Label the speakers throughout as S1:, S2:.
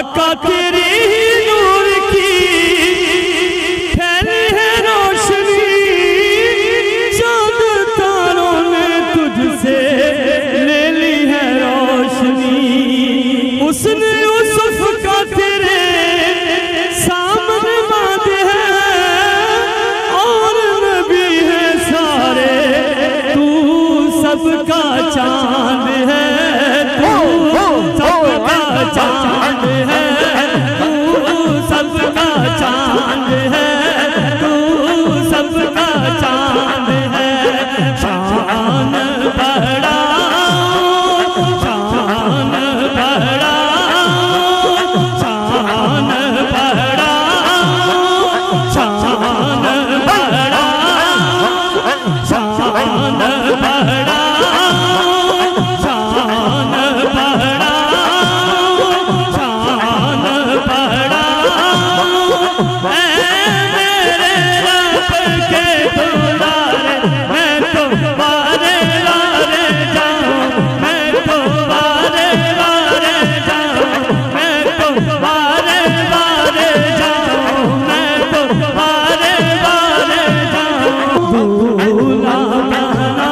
S1: आका तेरी नूर की फैली है रोशनी, चांद तारों ने तुझसे ले ली है रोशनी। उसने यूसुफ का तेरे सामने बांधे है और नबी है सारे, तू सबका चांद है, तू सबका चांद है, तू सबका चांद है, तू सबका चांद है। शान बड़ा, शान बड़ा, शान बड़ा, शान बड़ा, शान बड़ा, शान बड़ा, शान बड़ा। ऐ मेरे रब के दुलारे, मैं तो वारे वारे जाऊं, मैं तो वारे वारे जाऊं, मैं तो वारे वारे जाऊं, मैं तो वारे वारे जाऊं। दूल्हा बना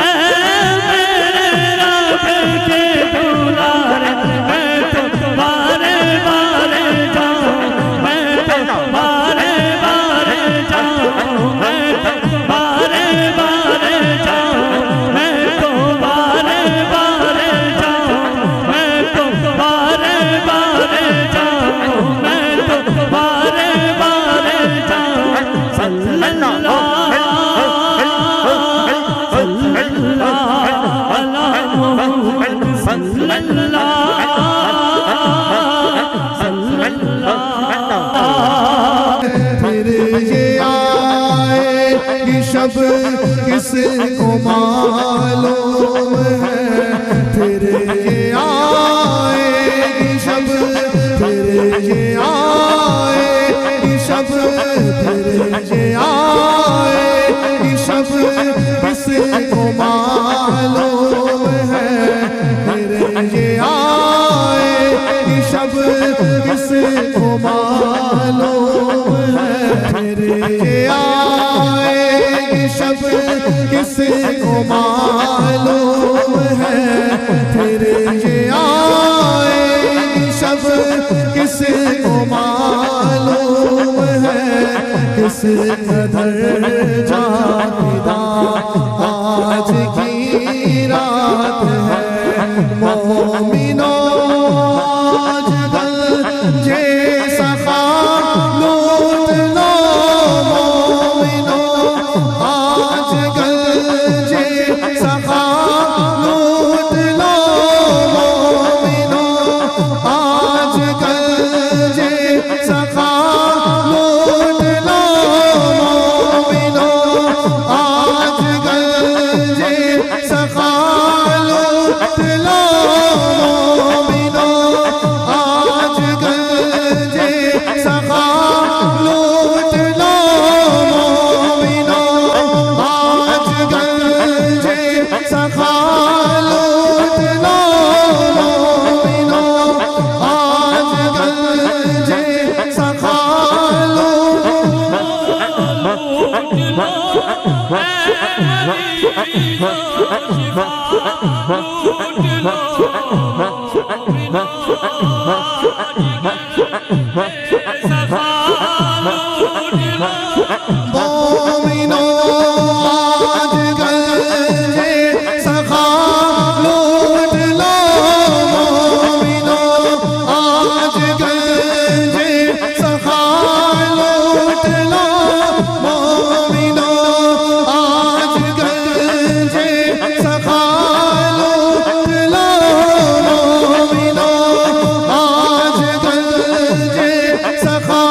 S1: ऐ मेरे रब के दुलारे, मैं तो वारे वारे जाऊं, मैं तो वारे वारे जाऊं, मैं तो वारे वारे जाऊं, मैं तो वारे वारे जाऊं, मैं तो वारे वारे जाऊं, मैं तो वारे वारे जाऊं। सल्लल्लाहु अला मुहम्मद
S2: फिर ये आएगी शब किसको मालूम है, फिर ये आएगी शब, फिर ये आएगी शब, फिर ये आएगी शब किसको मालूम है, फिर ये आएगी शब किसको मालूम है, फिर ये आएगी शब किसको मालूम है, फिर ये आएगी शब किसको मालूम है, किस कदर जानिदा आज की रात है। मोमिनो आज गंजे सखा लूट लो, मोमिनो आज गंजे सखा लूट लो, मोमिनो आज गंजे सखा लूट लो, मोमिनो आज गंजे सखा लूट लो, मोमिनो आज गंजे सखा लूट लो, मोमिनो आज गंजे सखा लूट लो, मोमिनो आज गंजे सखा लूट मोमिनो आज गंजे सखा लूट लो, मोमिनो आज गंजे सखा लूट लो, मोमिनो आज गंजे सखा लूट लो, मोमिनो आज गंजे सखा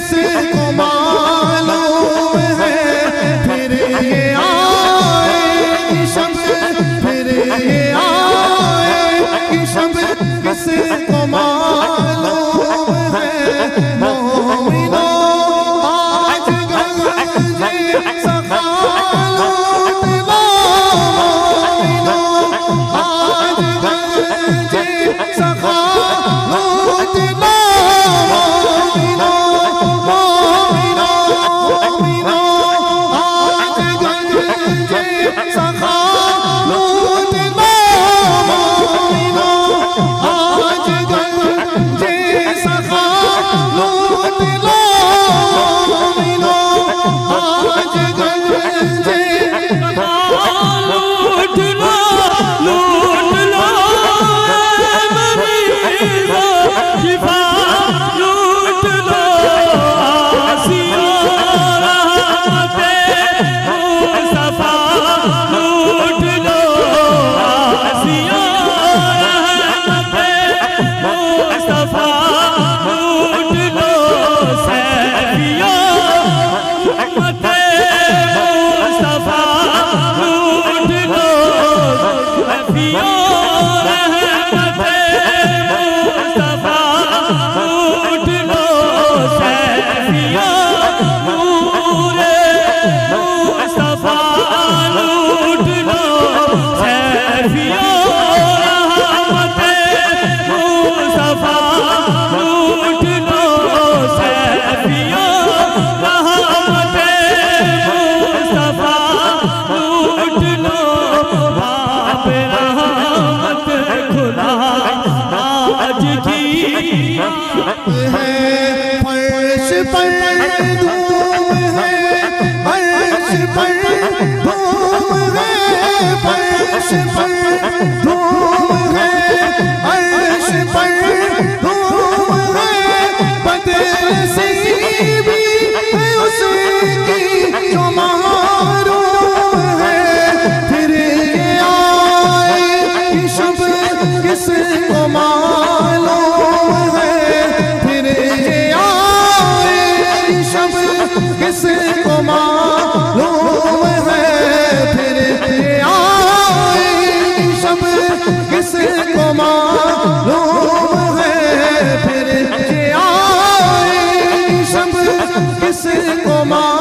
S2: किसको मालूम है फिर ये आएगी शब फिर ये आएगी शब किसको मालूम है मोमिनो आज गंजे सखा लूट लो मोमिनो आज गंजे सखा लूट लो मोमिनो मोमिनो मोमिनो आज गंजे सखा लूट लो मोमिनो आज गंजे सखा लूट लो मोमिनो आज गंजे
S1: लूट लो लूट लो मरीज़ो शिफा लूट लो आसिया रहमते मुस्तफा लूट लो आसिया रहमते मुस्तफा लूट लो सैफिया रहमते मुस्तफा लूट लो सैफिया रहमते मुस्तफा लूट लो सैफिया नूरे मुस्तफा लूट लो सैफिया रहमते मुस्तफा लूट लो सैफिया रहमते मुस्तफा लूट लो बाप रहमत खुदा आज की
S2: है फर्श पर धूम है फर्श पर धूम है फर्श पर धूम है फर्श पर धूम है बदनसीबी है उसकी जो मारूम है फिर ये आए शब किसको मालूम है फिर ये आए शब किसको मालूम है फिर ये आए शब किसको मालूम है फिर ये आए शब किसको मालूम